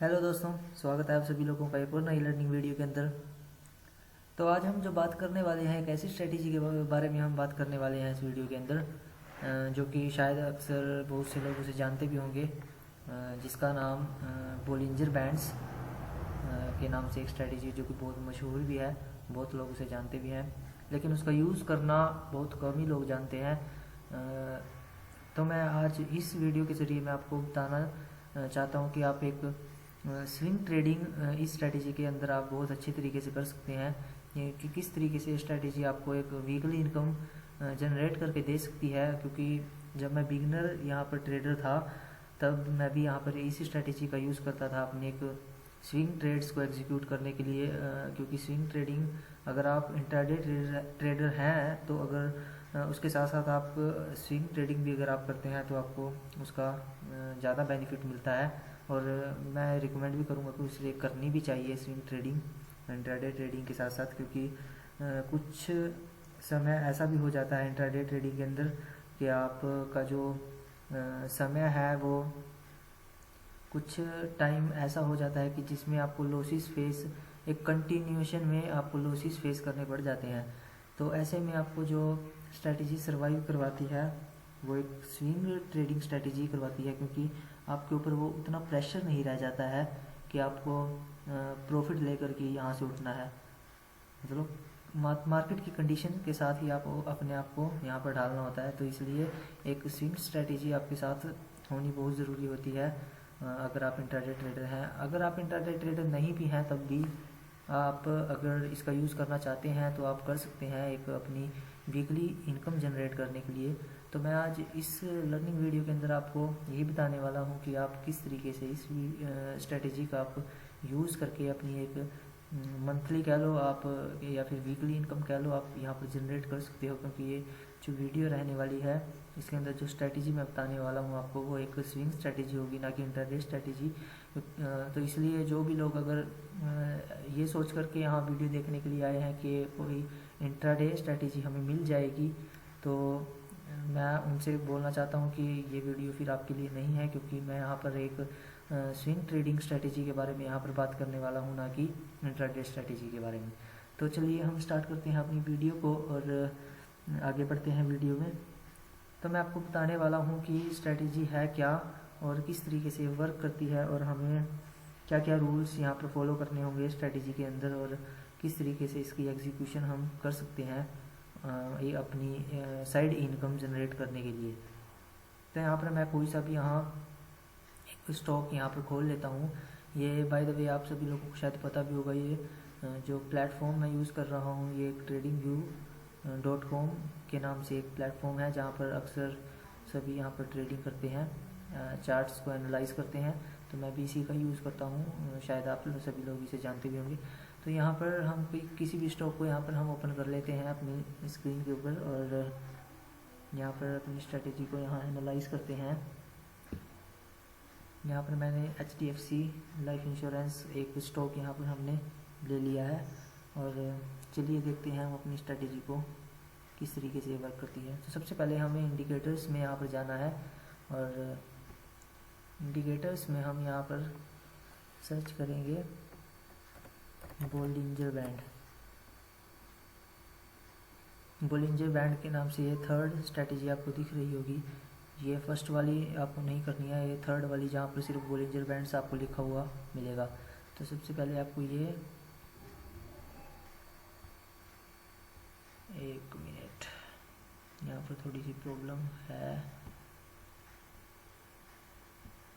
Hello दोस्तों, स्वागत है आप सभी लोगों का एक और नई लर्निंग वीडियो के अंदर। तो आज हम जो बात करने वाले हैं एक ऐसी स्ट्रेटेजी के बारे में हम बात करने वाले हैं इस वीडियो के अंदर, जो कि शायद अक्सर बहुत से लोग उसे जानते भी होंगे, जिसका नाम बोलिंजर बैंड्स के नाम से एक स्ट्रेटेजी जो कि बहुत मशहूर भी है, बहुत लोग उसे जानते भी हैं, लेकिन उसका यूज़ करना बहुत कम ही लोग जानते हैं। तो मैं आज इस वीडियो के ज़रिए मैं आपको बताना चाहता हूँ कि आप एक स्विंग ट्रेडिंग इस स्ट्रेटेजी के अंदर आप बहुत अच्छे तरीके से कर सकते हैं, कि किस तरीके से स्ट्रेटेजी आपको एक वीकली इनकम जनरेट करके दे सकती है। क्योंकि जब मैं बिगनर यहाँ पर ट्रेडर था तब मैं भी यहाँ पर इसी स्ट्रेटेजी का यूज़ करता था अपने एक स्विंग ट्रेड्स को एग्जीक्यूट करने के लिए, क्योंकि स्विंग ट्रेडिंग अगर आप इंट्राडे ट्रेडर हैं तो अगर उसके साथ साथ आप स्विंग ट्रेडिंग भी अगर आप करते हैं तो आपको उसका ज़्यादा बेनिफिट मिलता है। और मैं रिकमेंड भी करूँगा कि उसे करनी भी चाहिए स्विंग ट्रेडिंग इंट्राडे ट्रेडिंग के साथ साथ, क्योंकि कुछ समय ऐसा भी हो जाता है इंट्राडे ट्रेडिंग के अंदर कि आपका जो समय है वो कुछ टाइम ऐसा हो जाता है कि जिसमें आपको लॉसेस फेस एक कंटिन्यूएशन में आपको लॉसेस फेस करने पड़ जाते हैं। तो ऐसे में आपको जो स्ट्रैटेजी सर्वाइव करवाती है वो एक स्विंग ट्रेडिंग स्ट्रैटेजी करवाती है, क्योंकि आपके ऊपर वो उतना प्रेशर नहीं रह जाता है कि आपको प्रॉफिट लेकर के यहाँ से उठना है। मतलब मार्केट की कंडीशन के साथ ही आपको अपने आप को यहाँ पर डालना होता है। तो इसलिए एक स्विंग स्ट्रैटेजी आपके साथ होनी बहुत ज़रूरी होती है अगर आप इंट्राडे ट्रेडर हैं। अगर आप इंट्राडे ट्रेडर नहीं भी हैं तब भी आप अगर इसका यूज़ करना चाहते हैं तो आप कर सकते हैं एक अपनी वीकली इनकम जनरेट करने के लिए। तो मैं आज इस लर्निंग वीडियो के अंदर आपको यही बताने वाला हूँ कि आप किस तरीके से इस स्ट्रेटेजी का आप यूज़ करके अपनी एक मंथली कह लो आप या फिर वीकली इनकम कह लो आप यहाँ पर जनरेट कर सकते हो। क्योंकि ये जो वीडियो रहने वाली है इसके अंदर जो स्ट्रेटेजी मैं बताने वाला हूँ आपको वो एक स्विंग स्ट्रेटेजी होगी, ना कि इंट्राडे स्ट्रेटेजी। तो इसलिए जो भी लोग अगर ये सोच कर के यहाँ वीडियो देखने के लिए आए हैं कि कोई इंट्राडे स्ट्रेटेजी हमें मिल जाएगी, तो मैं उनसे बोलना चाहता हूँ कि ये वीडियो फिर आपके लिए नहीं है, क्योंकि मैं यहाँ पर एक स्विंग ट्रेडिंग स्ट्रेटेजी के बारे में यहाँ पर बात करने वाला हूँ, ना कि इंट्राडे स्ट्रेटेजी के बारे में। तो चलिए हम स्टार्ट करते हैं अपनी वीडियो को और आगे बढ़ते हैं वीडियो में। तो मैं आपको बताने वाला हूँ कि स्ट्रेटेजी है क्या और किस तरीके से वर्क करती है और हमें क्या क्या रूल्स यहाँ पर फॉलो करने होंगे स्ट्रेटेजी के अंदर, और किस तरीके से इसकी एग्जीक्यूशन हम कर सकते हैं ये अपनी साइड इनकम जनरेट करने के लिए। तो यहाँ पर मैं कोई सा भी यहाँ एक स्टॉक यहाँ पर खोल लेता हूँ। ये बाय द वे आप सभी लोगों को शायद पता भी होगा, ये जो प्लेटफॉर्म मैं यूज़ कर रहा हूँ ये एक tradingview.com के नाम से एक प्लेटफॉर्म है, जहाँ पर अक्सर सभी यहाँ पर ट्रेडिंग करते हैं, चार्ट्स को एनालाइज करते हैं। तो मैं भी इसी का यूज़ करता हूँ, शायद आप सभी लोग इसे जानते भी होंगे। तो यहाँ पर हम किसी भी स्टॉक को यहाँ पर हम ओपन कर लेते हैं अपनी स्क्रीन के ऊपर और यहाँ पर अपनी स्ट्रेटेजी को यहाँ एनालाइज करते हैं। यहाँ पर मैंने HDFC लाइफ इंश्योरेंस एक स्टॉक यहाँ पर हमने ले लिया है और चलिए देखते हैं हम अपनी स्ट्रेटेजी को किस तरीके से वर्क करती है। तो सबसे पहले हमें इंडिकेटर्स में यहाँ पर जाना है और इंडिकेटर्स में हम यहाँ पर सर्च करेंगे बोलिंजर बैंड। बोलिंजर बैंड के नाम से ये थर्ड स्ट्रेटेजी आपको दिख रही होगी। ये फर्स्ट वाली आपको नहीं करनी है, ये थर्ड वाली जहाँ पर सिर्फ बोलिंजर बैंड्स आपको लिखा हुआ मिलेगा। तो सबसे पहले आपको ये एक मिनट, यहाँ पर थोड़ी सी प्रॉब्लम है।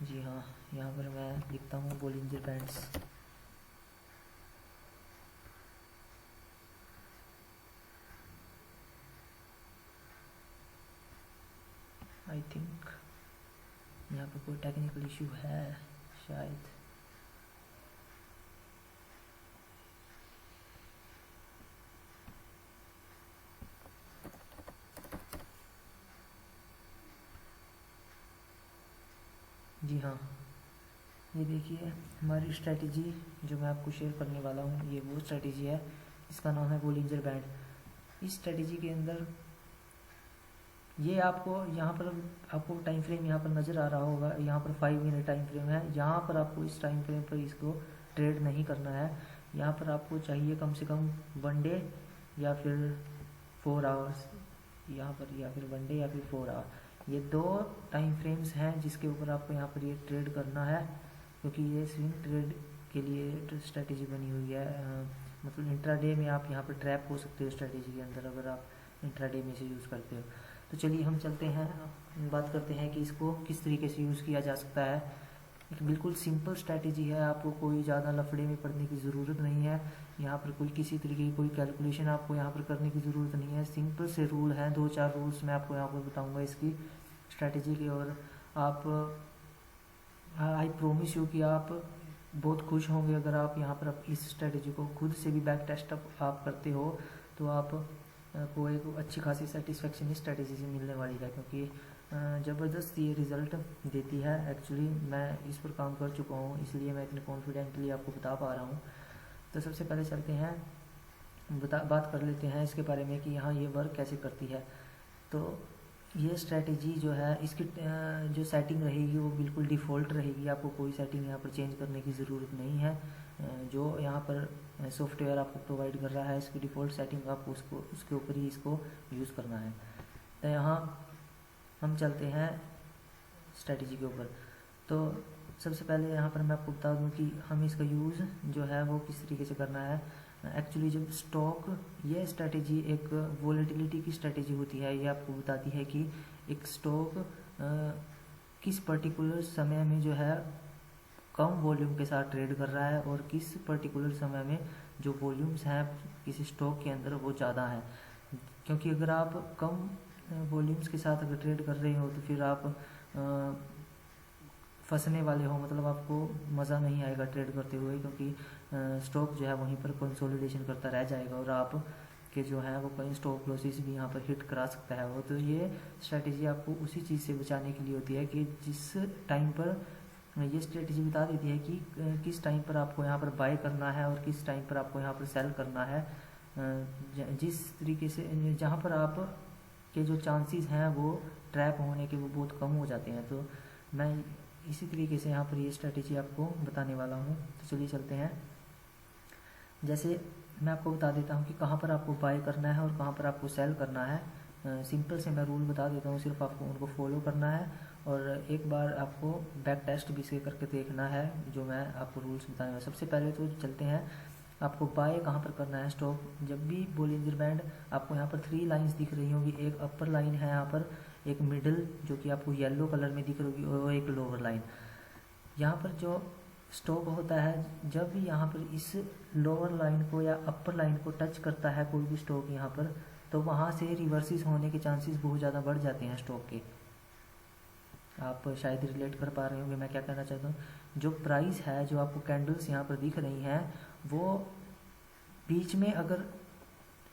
जी हाँ, यहाँ पर मैं लिखता हूँ बोलिंजर बैंड्स। आई थिंक यहाँ पर कोई टेक्निकल इशू है शायद। जी हाँ, ये देखिए हमारी स्ट्रेटेजी जो मैं आपको शेयर करने वाला हूँ ये वो स्ट्रेटेजी है जिसका नाम है बोलिंजर बैंड। इस स्ट्रेटेजी के अंदर ये आपको यहाँ पर आपको टाइम फ्रेम यहाँ पर नज़र आ रहा होगा, यहाँ पर 5 मिनट टाइम फ्रेम है। यहाँ पर आपको इस टाइम फ्रेम पर इसको ट्रेड नहीं करना है। यहाँ पर आपको चाहिए कम से कम 1 डे या फिर 4 आवर्स, यहाँ पर या फिर 1 डे या फिर 4 आवर। ये 2 टाइम फ्रेम्स हैं जिसके ऊपर आपको यहाँ पर ये ट्रेड करना है, क्योंकि ये स्विंग ट्रेड के लिए स्ट्रेटेजी बनी हुई है। मतलब इंट्राडे में आप यहाँ पर ट्रैप हो सकते हो स्ट्रेटेजी के अंदर, अगर आप इंट्राडे में से यूज़ करते हो। तो चलिए हम चलते हैं, बात करते हैं कि इसको किस तरीके से यूज़ किया जा सकता है। एक बिल्कुल सिंपल स्ट्रैटेजी है, आपको कोई ज़्यादा लफड़े में पड़ने की ज़रूरत नहीं है। यहाँ पर कोई किसी तरीके की कोई कैलकुलेशन आपको यहाँ पर करने की ज़रूरत नहीं है। सिंपल से रूल हैं, 2-4 रूल्स मैं आपको यहाँ पर बताऊँगा इसकी स्ट्रैटेजी के। और आप आई प्रोमिस यू कि आप बहुत खुश होंगे अगर आप यहाँ पर आप इस स्ट्रैटेजी को खुद से भी बैक टेस्ट आप करते हो, तो आप को एक अच्छी खासी सेटिस्फेक्शन इस स्ट्रैटेजी से मिलने वाली है, क्योंकि ज़बरदस्त ये रिज़ल्ट देती है। एक्चुअली मैं इस पर काम कर चुका हूँ, इसलिए मैं इतने कॉन्फिडेंटली आपको बता पा रहा हूँ। तो सबसे पहले चलते हैं, बात कर लेते हैं इसके बारे में कि यहाँ ये वर्क कैसे करती है। तो ये स्ट्रैटेजी जो है, इसकी जो सेटिंग रहेगी वो बिल्कुल डिफ़ॉल्ट रहेगी, आपको कोई सेटिंग यहाँ पर चेंज करने की ज़रूरत नहीं है। जो यहाँ पर सॉफ्टवेयर आपको प्रोवाइड कर रहा है, इसकी डिफ़ॉल्ट सेटिंग आपको उसके ऊपर ही इसको यूज़ करना है। तो यहाँ हम चलते हैं स्ट्रैटेजी के ऊपर। तो सबसे पहले यहाँ पर मैं आपको बता दूँ कि हम इसका यूज़ जो है वो किस तरीके से करना है। एक्चुअली जब स्टॉक, ये स्ट्रैटेजी एक वोलेटिलिटी की स्ट्रैटेजी होती है। ये आपको बताती है कि एक स्टॉक किस पर्टिकुलर समय में जो है कम वॉल्यूम के साथ ट्रेड कर रहा है, और किस पर्टिकुलर समय में जो वॉल्यूम्स हैं किसी स्टॉक के अंदर वो ज़्यादा है। क्योंकि अगर आप कम वॉल्यूम्स के साथ अगर ट्रेड कर रहे हो तो फिर आप फंसने वाले हो, मतलब आपको मज़ा नहीं आएगा ट्रेड करते हुए, क्योंकि स्टॉक जो है वहीं पर कंसोलिडेशन करता रह जाएगा और आप के जो है वो कई स्टॉप लॉसेस भी यहाँ पर हिट करा सकता है वो। तो ये स्ट्रैटेजी आपको उसी चीज़ से बचाने के लिए होती है कि जिस टाइम पर ये स्ट्रेटजी बता देती है कि किस टाइम पर आपको यहाँ पर बाय करना है और किस टाइम पर आपको यहाँ पर सेल करना है। जिस तरीके से जहाँ पर आप के जो चांसेस हैं वो ट्रैप होने के वो बहुत कम हो जाते हैं। तो मैं इसी तरीके से यहाँ पर ये स्ट्रेटजी आपको बताने वाला हूँ। तो चलिए चलते हैं। जैसे मैं आपको बता देता हूँ कि कहाँ पर आपको बाय करना है और कहाँ पर आपको सेल करना है। सिंपल से मैं रूल बता देता हूँ, सिर्फ आपको उनको फॉलो करना है और एक बार आपको बैक टेस्ट भी से करके देखना है जो मैं आपको रूल्स बताने वाला। सबसे पहले तो चलते हैं, आपको बाय कहाँ पर करना है स्टॉक। जब भी बोलिंजर बैंड आपको यहाँ पर 3 लाइंस दिख रही होंगी, एक अपर लाइन है यहाँ पर, एक मिडिल जो कि आपको येलो कलर में दिख रही होगी, और एक लोअर लाइन। यहाँ पर जो स्टॉक होता है, जब भी यहाँ पर इस लोअर लाइन को या अपर लाइन को टच करता है कोई भी स्टॉक यहाँ पर, तो वहाँ से रिवर्सिस होने के चांसेस बहुत ज़्यादा बढ़ जाते हैं स्टॉक के। आप शायद रिलेट कर पा रहे होंगे मैं क्या कहना चाहता हूँ। जो प्राइस है, जो आपको कैंडल्स यहाँ पर दिख रही हैं, वो बीच में अगर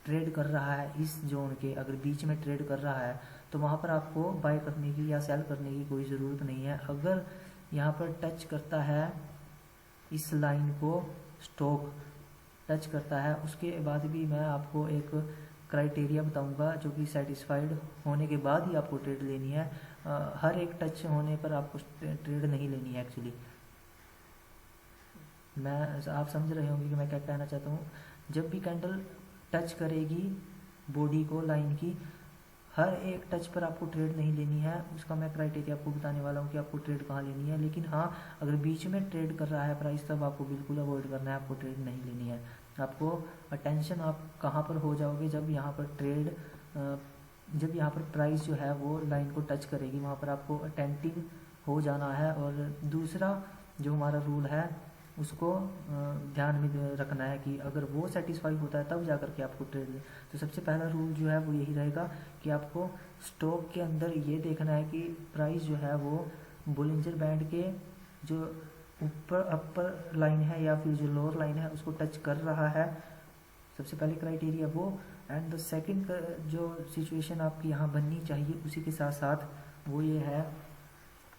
ट्रेड कर रहा है, इस जोन के अगर बीच में ट्रेड कर रहा है, तो वहाँ पर आपको बाय करने की या सेल करने की कोई ज़रूरत नहीं है। अगर यहाँ पर टच करता है इस लाइन को, स्टॉक टच करता है, उसके बाद भी मैं आपको एक क्राइटेरिया बताऊंगा जो कि सेटिस्फाइड होने के बाद ही आपको ट्रेड लेनी है। हर एक टच होने पर आपको ट्रेड नहीं लेनी है। एक्चुअली मैं, आप समझ रहे होंगे कि मैं क्या कहना चाहता हूँ। जब भी कैंडल टच करेगी बॉडी को, लाइन की, हर एक टच पर आपको ट्रेड नहीं लेनी है। उसका मैं क्राइटेरिया आपको बताने वाला हूँ कि आपको ट्रेड कहाँ लेनी है। लेकिन हाँ, अगर बीच में ट्रेड कर रहा है प्राइस, तब आपको बिल्कुल अवॉइड करना है, आपको ट्रेड नहीं लेनी है। आपको अटेंशन आप कहाँ पर हो जाओगे, जब यहाँ पर ट्रेड, जब यहाँ पर प्राइस जो है वो लाइन को टच करेगी, वहाँ पर आपको अटेंटिव हो जाना है। और दूसरा जो हमारा रूल है उसको ध्यान में रखना है कि अगर वो सेटिस्फाई होता है तब जाकर के आपको ट्रेड लें। तो सबसे पहला रूल जो है वो यही रहेगा कि आपको स्टॉक के अंदर ये देखना है कि प्राइस जो है वो बोलिंजर बैंड के जो ऊपर अपर लाइन है या फिर जो लोअर लाइन है उसको टच कर रहा है। सबसे पहले क्राइटेरिया वो। एंड द सेकंड जो सिचुएशन आपकी यहाँ बननी चाहिए उसी के साथ साथ वो ये है,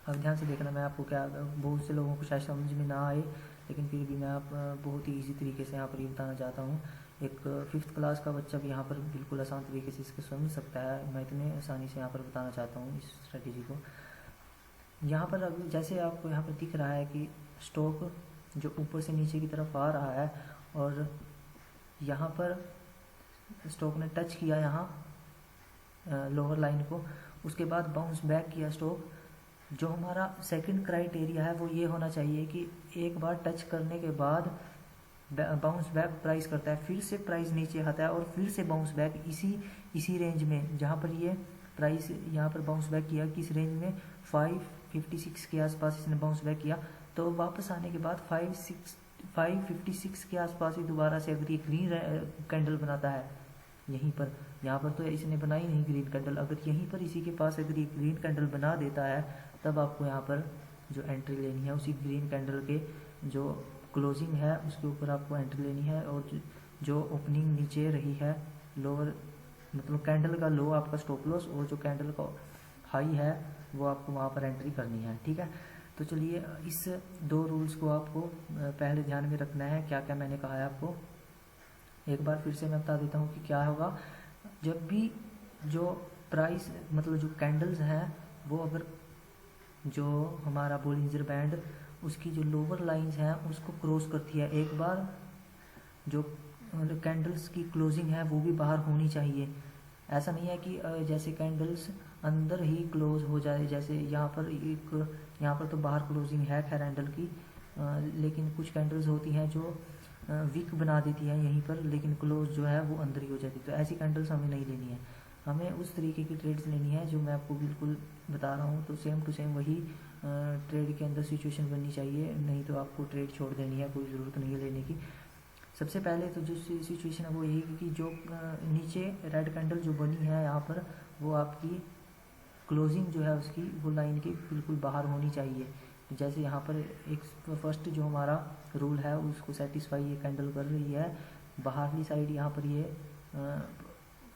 अब ध्यान से देखना, मैं आपको क्या, बहुत से लोगों को शायद समझ में ना आए, लेकिन फिर भी मैं आप बहुत ही ईजी तरीके से यहाँ पर ये बताना चाहता हूँ एक 5th क्लास का बच्चा भी यहाँ पर बिल्कुल आसान तरीके से इसको समझ सकता है। मैं इतने आसानी से यहाँ पर बताना चाहता हूँ इस स्ट्रेटेजी को। यहाँ पर अब जैसे आपको यहाँ पर दिख रहा है कि स्टॉक जो ऊपर से नीचे की तरफ आ रहा है और यहाँ पर स्टॉक ने टच किया यहाँ लोअर लाइन को, उसके बाद बाउंस बैक किया स्टॉक। जो हमारा सेकंड क्राइटेरिया है वो ये होना चाहिए कि एक बार टच करने के बाद बाउंस बैक प्राइस करता है, फिर से प्राइस नीचे आता है और फिर से बाउंस बैक इसी रेंज में, जहाँ पर ये प्राइस यहाँ पर बाउंस बैक किया किस रेंज में 556 के आसपास इसने बाउंस बैक किया। तो वापस आने के बाद 556 के आसपास ही दोबारा से अगर ये ग्रीन कैंडल बनाता है यहीं पर, यहाँ पर तो इसने बनाई नहीं ग्रीन कैंडल, अगर यहीं पर इसी के पास अगर ये ग्रीन कैंडल बना देता है तब आपको यहाँ पर जो एंट्री लेनी है उसी ग्रीन कैंडल के जो क्लोजिंग है उसके ऊपर आपको एंट्री लेनी है। और जो ओपनिंग नीचे रही है लोअर, मतलब कैंडल का लो आपका स्टॉप लॉस और जो कैंडल का हाई है वो आपको वहाँ पर एंट्री करनी है। ठीक है, तो चलिए इस 2 रूल्स को आपको पहले ध्यान में रखना है। क्या क्या मैंने कहा है आपको एक बार फिर से मैं बता देता हूँ कि क्या होगा। जब भी जो प्राइस मतलब जो कैंडल्स हैं वो अगर जो हमारा बोलिंजर बैंड उसकी जो लोअर लाइंस हैं उसको क्रॉस करती है, एक बार जो कैंडल्स की क्लोजिंग है वो भी बाहर होनी चाहिए। ऐसा नहीं है कि जैसे कैंडल्स अंदर ही क्लोज हो जाए, जैसे यहाँ पर तो बाहर क्लोजिंग है खैर कैंडल की, लेकिन कुछ कैंडल्स होती हैं जो वीक बना देती है यहीं पर, लेकिन क्लोज जो है वो अंदर ही हो जाती है। तो ऐसी कैंडल्स हमें नहीं लेनी है, हमें उस तरीके की ट्रेड्स लेनी है जो मैं आपको बिल्कुल बता रहा हूँ। तो सेम टू सेम वही ट्रेड के अंदर सिचुएशन बननी चाहिए, नहीं तो आपको ट्रेड छोड़ देनी है, कोई ज़रूरत नहीं है लेने की। सबसे पहले तो जो सिचुएशन है वो यही कि जो नीचे रेड कैंडल जो बनी है यहाँ पर वो आपकी क्लोजिंग जो है उसकी वो लाइन के बिल्कुल बाहर होनी चाहिए। जैसे यहाँ पर एक फर्स्ट जो हमारा रूल है उसको सेटिस्फाई ये कैंडल कर रही है, बाहरली साइड यहाँ पर ये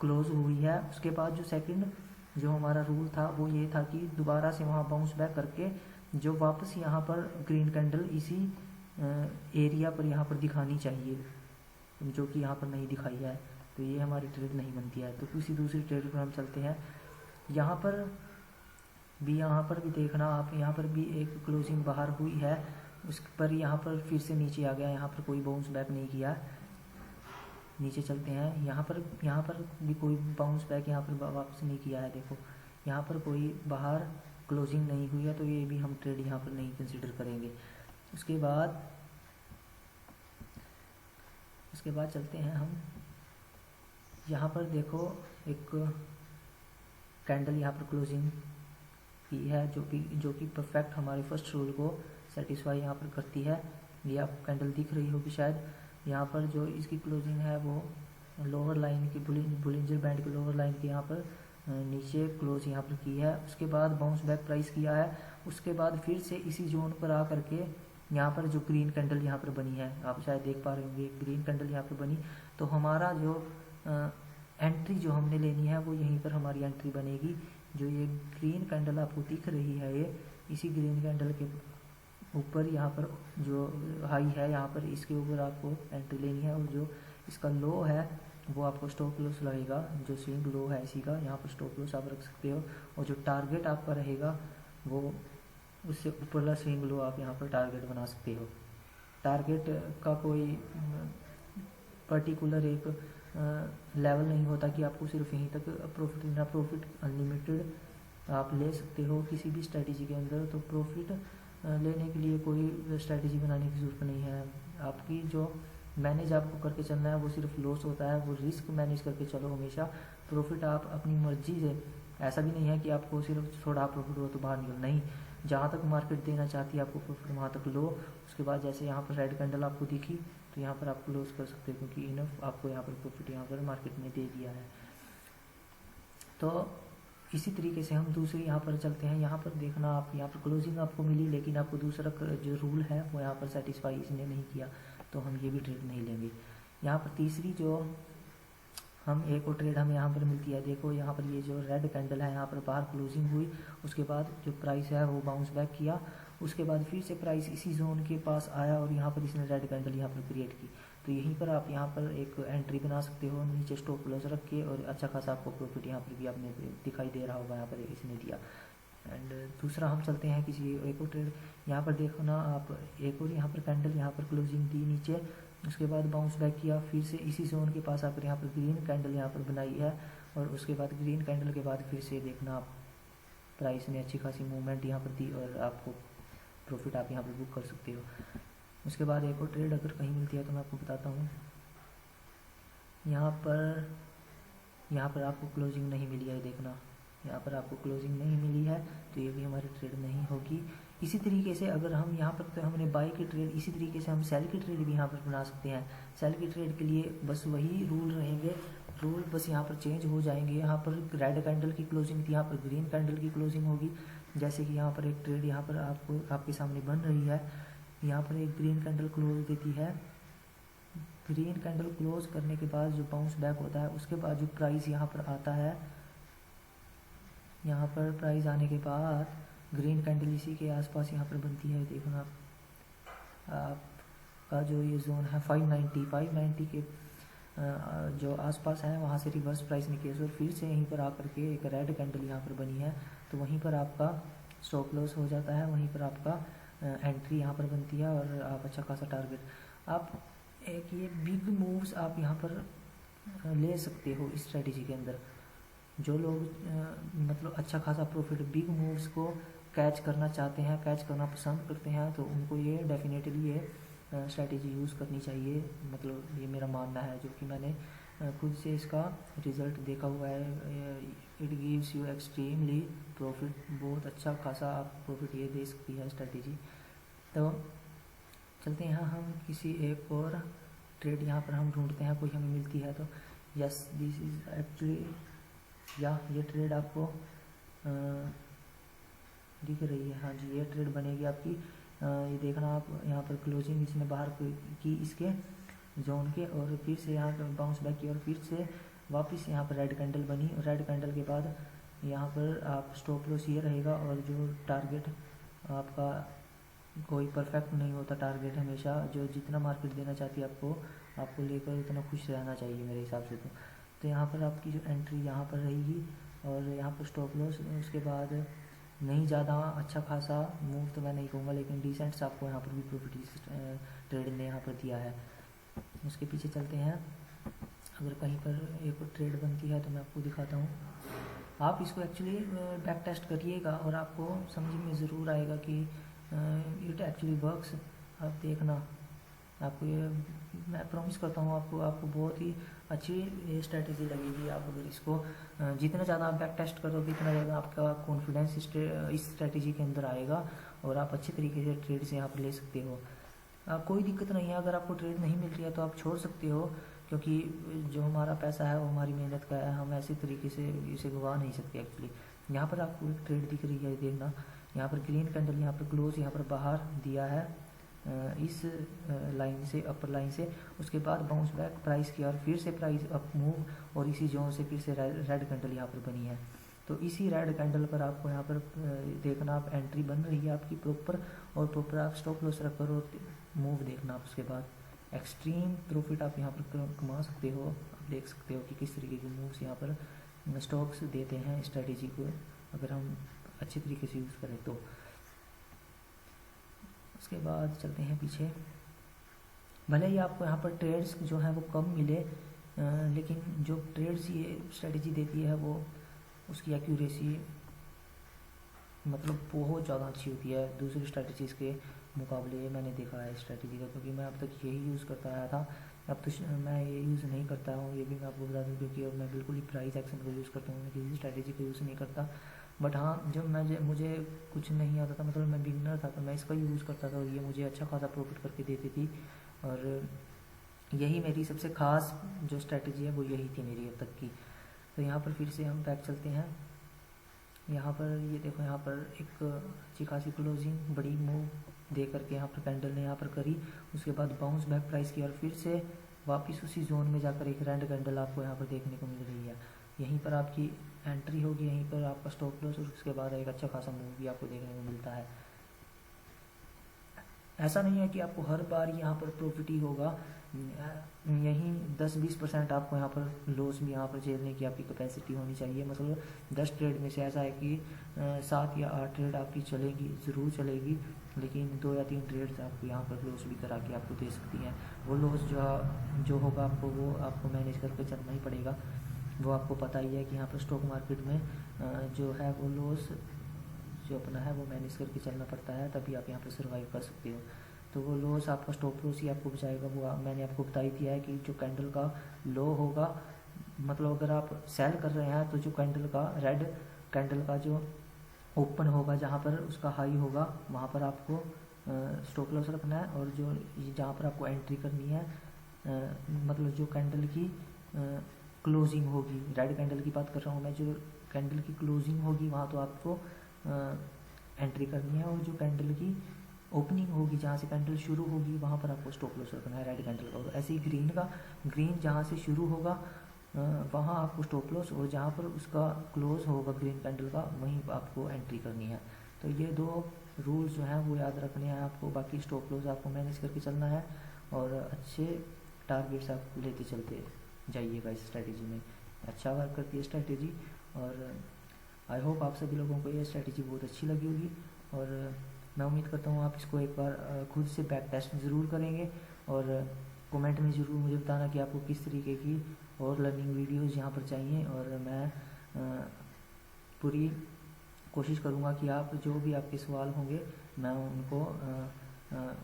क्लोज हुई है। उसके बाद जो सेकंड जो हमारा रूल था वो ये था कि दोबारा से वहाँ बाउंस बैक करके जो वापस यहाँ पर ग्रीन कैंडल इसी एरिया पर यहाँ पर दिखानी चाहिए, जो कि यहाँ पर नहीं दिखाई है, तो ये हमारी ट्रेड नहीं बनती है। तो किसी दूसरी ट्रेड पर हम चलते हैं। यहाँ पर भी देखना आप, यहाँ पर भी एक क्लोजिंग बाहर हुई है, उस पर यहाँ पर फिर से नीचे आ गया, यहाँ पर कोई बाउंस बैक नहीं किया। नीचे चलते हैं, यहाँ पर भी कोई बाउंस बैक यहाँ पर वापस नहीं किया है। देखो यहाँ पर कोई बाहर क्लोजिंग नहीं हुई है, तो ये भी हम ट्रेड यहाँ पर नहीं कंसिडर करेंगे। उसके बाद चलते हैं हम, यहाँ पर देखो एक कैंडल यहाँ पर क्लोजिंग की है जो कि परफेक्ट हमारे फर्स्ट रूल को सेटिस्फाई यहाँ पर करती है। ये आपको कैंडल दिख रही होगी शायद। यहाँ पर जो इसकी क्लोजिंग है वो लोअर लाइन की बोलिंजर बैंड की लोअर लाइन की यहाँ पर नीचे क्लोज यहाँ पर की है। उसके बाद बाउंस बैक प्राइस किया है, उसके बाद फिर से इसी जोन पर आ करके यहाँ पर जो ग्रीन कैंडल यहाँ पर बनी है, आप शायद देख पा रहे होंगे ग्रीन कैंडल यहाँ पर बनी। तो हमारा जो एंट्री जो हमने लेनी है वो यहीं पर हमारी एंट्री बनेगी। जो ये ग्रीन कैंडल आपको दिख रही है, ये इसी ग्रीन कैंडल के ऊपर यहाँ पर जो हाई है यहाँ पर इसके ऊपर आपको एंट्री लेनी है, और जो इसका लो है वो आपको स्टॉप लॉस लगेगा। जो स्विंग लो है इसी का, यहाँ पर स्टॉप लॉस आप रख सकते हो, और जो टारगेट आपका रहेगा वो उससे ऊपरला स्विंग लो आप यहाँ पर टारगेट बना सकते हो। टारगेट का कोई पर्टिकुलर एक लेवल नहीं होता कि आपको सिर्फ यहीं तक प्रॉफिट लेना, प्रॉफिट अनलिमिटेड आप ले सकते हो किसी भी स्ट्रेटजी के अंदर। तो प्रॉफिट लेने के लिए कोई स्ट्रेटजी बनाने की ज़रूरत नहीं है। आपकी जो मैनेज आपको करके चलना है वो सिर्फ लॉस होता है, वो रिस्क मैनेज करके चलो हमेशा। प्रॉफिट आप अपनी मर्जी से, ऐसा भी नहीं है कि आपको सिर्फ थोड़ा प्रॉफिट हो तो बाहर निकल, नहीं, जहाँ तक मार्केट देना चाहती है आपको प्रॉफिट वहाँ तक लो। उसके बाद जैसे यहाँ पर रेड कैंडल आपको दिखी तो यहाँ पर आप क्लोज कर सकते हो, क्योंकि इनफ आपको यहाँ पर प्रॉफिट यहाँ पर मार्केट ने दे दिया है। तो इसी तरीके से हम दूसरी यहाँ पर चलते हैं। यहाँ पर देखना आप, यहाँ पर क्लोजिंग आपको मिली लेकिन आपको दूसरा जो रूल है वो यहाँ पर सेटिस्फाई इसने नहीं किया, तो हम ये भी ट्रेड नहीं लेंगे। यहाँ पर तीसरी जो हम एक और ट्रेड हमें यहाँ पर मिलती है। देखो यहाँ पर ये जो रेड कैंडल है यहाँ पर बाहर क्लोजिंग हुई, उसके बाद जो प्राइस है वो बाउंस बैक किया, उसके बाद फिर से प्राइस इसी जोन के पास आया और यहाँ पर इसने रेड कैंडल यहाँ पर क्रिएट की। तो यहीं पर आप यहाँ पर एक एंट्री बना सकते हो, नीचे स्टॉप लॉस रख के, और अच्छा खासा आपको प्रॉफिट यहाँ पर भी आपने दिखाई दे रहा होगा, यहाँ पर इसने दिया। एंड दूसरा हम चलते हैं किसी एक और ट्रेड। यहाँ पर देखो ना आप, एक और यहाँ पर कैंडल यहाँ पर क्लोजिंग दी नीचे, उसके बाद बाउंस बैक किया, फिर से इसी जोन के पास आकर यहाँ पर ग्रीन कैंडल यहाँ पर बनाई है, और उसके बाद ग्रीन कैंडल के बाद फिर से देखना आप प्राइस ने अच्छी खासी मूवमेंट यहाँ पर दी, और आपको प्रॉफिट आप यहाँ पर बुक कर सकते हो। उसके बाद एक और ट्रेड अगर कहीं मिलती है तो मैं आपको बताता हूँ। यहाँ पर आपको क्लोजिंग नहीं मिली है, देखना यहाँ पर आपको क्लोजिंग नहीं मिली है, तो ये भी हमारी ट्रेड नहीं होगी। इसी तरीके से अगर हम यहाँ पर, तो हमने बाई की ट्रेड, इसी तरीके से हम सेल की ट्रेड भी यहाँ पर बना सकते हैं। सेल की ट्रेड के लिए बस वही रूल रहेंगे, रूल बस यहाँ पर चेंज हो जाएंगे। यहाँ पर रेड कैंडल की क्लोजिंग थी, यहाँ पर ग्रीन कैंडल की क्लोजिंग होगी। जैसे कि यहाँ पर एक ट्रेड यहाँ पर आपके सामने बन रही है, यहाँ पर एक ग्रीन कैंडल क्लोज देती है। ग्रीन कैंडल क्लोज करने के बाद जो बाउंस बैक होता है, उसके बाद जो प्राइस यहाँ पर आता है, यहाँ पर प्राइस आने के बाद ग्रीन कैंडल इसी के आसपास यहाँ पर बनती है। देखो ना आपका जो ये जोन है 590 के जो आसपास है, वहाँ से रिवर्स प्राइस निकले, और फिर से यहीं पर आकर के एक रेड कैंडल यहाँ पर बनी है, तो वहीं पर आपका स्टॉप लॉस हो जाता है, वहीं पर आपका एंट्री यहाँ पर बनती है, और आप अच्छा खासा टारगेट आप एक ये बिग मूव्स आप यहाँ पर ले सकते हो इस स्ट्रेटजी के अंदर। जो लोग मतलब अच्छा खासा प्रॉफिट बिग मूव्स को कैच करना चाहते हैं, कैच करना पसंद करते हैं, तो उनको ये डेफिनेटली ये स्ट्रेटजी यूज़ करनी चाहिए। मतलब ये मेरा मानना है, जो कि मैंने खुद से इसका रिज़ल्ट देखा हुआ है। It gives you extremely profit, बहुत अच्छा खासा आप प्रॉफिट ये दे सकती है स्ट्रेटजी। तो चलते हैं हम किसी एक और ट्रेड यहाँ पर हम ढूंढते हैं, कोई हमें मिलती है तो। यस, दिस इज़ एक्चुअली, या ये ट्रेड आपको दिख रही है, हाँ जी ये ट्रेड बनेगी आपकी। ये देखना आप, यहाँ पर क्लोजिंग इसने बाहर की इसके जोन के, और फिर से यहाँ पर बाउंस बैक किया, और फिर से वापस यहाँ पर रेड कैंडल बनी, और रेड कैंडल के बाद यहाँ पर आप स्टॉप लॉस ये रहेगा, और जो टारगेट आपका कोई परफेक्ट नहीं होता, टारगेट हमेशा जो जितना मार्केट देना चाहती है आपको लेकर उतना खुश रहना चाहिए मेरे हिसाब से। तो यहाँ पर आपकी जो एंट्री यहाँ पर रहेगी, और यहाँ पर स्टॉप लॉस, उसके बाद नहीं ज़्यादा अच्छा खासा मूव तो मैं नहीं कहूँगा, लेकिन डिसेंट्स आपको यहाँ पर भी प्रॉफिट ट्रेड ने यहाँ पर दिया है। उसके पीछे चलते हैं, अगर कहीं पर एक और ट्रेड बनती है तो मैं आपको दिखाता हूँ। आप इसको एक्चुअली बैक टेस्ट करिएगा, और आपको समझ में ज़रूर आएगा कि इट एक्चुअली वर्क्स। आप देखना, आपको ये मैं प्रॉमिस करता हूँ, आपको बहुत ही अच्छी स्ट्रेटजी लगेगी। आप अगर इसको जितना ज़्यादा आप बैक टेस्ट करोगे, इतना ज़्यादा आपका कॉन्फिडेंस इस स्ट्रेटजी के अंदर आएगा, और आप अच्छे तरीके से ट्रेड से यहाँ पर ले सकते हो। कोई दिक्कत नहीं है, अगर आपको ट्रेड नहीं मिल रही है तो आप छोड़ सकते हो, क्योंकि जो हमारा पैसा है वो हमारी मेहनत का है, हम ऐसे तरीके से इसे गवा नहीं सकते एक्चुअली। यहाँ पर आपको एक ट्रेड दिख रही है, देखना यहाँ पर ग्रीन कैंडल यहाँ पर क्लोज यहाँ पर बाहर दिया है इस लाइन से, अपर लाइन से, उसके बाद बाउंस बैक प्राइस किया, और फिर से प्राइस अप मूव, और इसी जोन से फिर से रेड कैंडल यहाँ पर बनी है। तो इसी रेड कैंडल पर आपको यहाँ पर देखना, आप एंट्री बन रही है आपकी प्रॉपर, और प्रॉपर आप स्टॉप लॉस रख करो, मूव देखना आप, उसके बाद एक्सट्रीम प्रॉफिट आप यहाँ पर कमा सकते हो। आप देख सकते हो कि किस तरीके के मूव्स यहाँ पर स्टॉक्स देते हैं स्ट्रेटेजी को, अगर हम अच्छे तरीके से यूज़ करें तो। उसके बाद चलते हैं पीछे। भले ही आपको यहाँ पर ट्रेड्स जो हैं वो कम मिले, लेकिन जो ट्रेड्स ये स्ट्रेटजी देती है वो उसकी एक्यूरेसी मतलब बहुत ज़्यादा अच्छी होती है दूसरी स्ट्रेटजीज़ के मुकाबले। मैंने देखा है स्ट्रेटजी का, क्योंकि मैं अब तक यही यूज़ करता आया था। अब तो मैं ये यूज़ नहीं करता हूँ, ये भी मैं आपको बता दूँ, क्योंकि अब मैं बिल्कुल ही प्राइस एक्शन को यूज़ करता हूँ, मैं किसी स्ट्रेटजी को यूज़ नहीं करता। बट हाँ, जब मुझे कुछ नहीं आता था, मतलब मैं बिगिनर था, तो मैं इसका यूज़ करता था, और ये मुझे अच्छा खासा प्रॉफिट करके देती थी, और यही मेरी सबसे ख़ास जो स्ट्रेटजी है वो यही थी मेरी अब तक की। तो यहाँ पर फिर से हम बैक चलते हैं। यहाँ पर ये देखो, यहाँ पर एक अच्छी खासी क्लोजिंग बड़ी मूव दे करके यहाँ पर कैंडल ने यहाँ पर करी, उसके बाद बाउंस बैक प्राइस की, और फिर से वापस उसी जोन में जाकर एक रेड कैंडल आपको यहाँ पर देखने को मिल रही है। यहीं पर आपकी एंट्री होगी, यहीं पर आपका स्टॉप लॉस, और उसके बाद एक अच्छा खासा मूव भी आपको देखने को मिलता है। ऐसा नहीं है कि आपको हर बार यहाँ पर प्रॉफिट ही होगा, यहीं 10-20% आपको यहाँ पर लॉस भी यहाँ पर झेलने की आपकी कैपेसिटी होनी चाहिए। मतलब 10 ट्रेड में से ऐसा है कि 7 या 8 ट्रेड आपकी चलेगी, ज़रूर चलेगी, लेकिन 2 या 3 ट्रेड्स आपको यहाँ पर लॉस भी करा के आपको दे सकती हैं। वो लॉस जो होगा आपको, वो आपको मैनेज करके चलना ही पड़ेगा। वो आपको पता ही है कि यहाँ पर स्टॉक मार्केट में जो है वो लॉस जो अपना है वो मैनेज करके चलना पड़ता है, तभी आप यहाँ पर सर्वाइव कर सकते हो। तो वो लॉस आपका स्टॉप लॉस ही आपको बचाएगा। वो मैंने आपको बता ही दिया है कि जो कैंडल का लो होगा, मतलब अगर आप सेल कर रहे हैं तो जो कैंडल का रेड कैंडल का जो ओपन होगा, जहाँ पर उसका हाई होगा, वहाँ पर आपको स्टॉप लॉस रखना है। और जो जहाँ पर आपको एंट्री करनी है, मतलब जो कैंडल की क्लोजिंग होगी, रेड कैंडल की बात कर रहा हूँ मैं, जो कैंडल की क्लोजिंग होगी वहाँ तो आपको एंट्री करनी है। और जो कैंडल की ओपनिंग होगी, जहाँ से कैंडल शुरू होगी, वहाँ पर आपको स्टॉप लॉस रखना है रेड कैंडल का। और ऐसे ही ग्रीन जहाँ से शुरू होगा वहाँ आपको स्टॉप लॉस, और जहाँ पर उसका क्लोज होगा ग्रीन कैंडल का, वहीं आपको एंट्री करनी है। तो ये 2 रूल्स जो हैं वो याद रखने हैं आपको। बाकी स्टॉप लॉस आपको मैनेज करके चलना है और अच्छे टारगेट्स आप लेते चलते जाइएगा इस स्ट्रैटेजी में। अच्छा वर्क करती है स्ट्रैटेजी, और आई होप आप सभी लोगों को ये स्ट्रैटेजी बहुत अच्छी लगी होगी। और मैं उम्मीद करता हूँ आप इसको एक बार खुद से बैक टेस्ट ज़रूर करेंगे, और कमेंट में ज़रूर मुझे बताना कि आपको किस तरीके की और लर्निंग वीडियोज़ यहाँ पर चाहिए। और मैं पूरी कोशिश करूँगा कि आप जो भी आपके सवाल होंगे मैं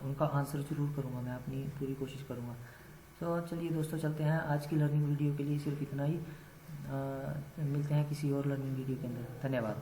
उनका आंसर ज़रूर करूँगा, मैं अपनी पूरी कोशिश करूँगा। तो चलिए दोस्तों, चलते हैं। आज की लर्निंग वीडियो के लिए सिर्फ इतना ही। मिलते हैं किसी और लर्निंग वीडियो के अंदर। धन्यवाद।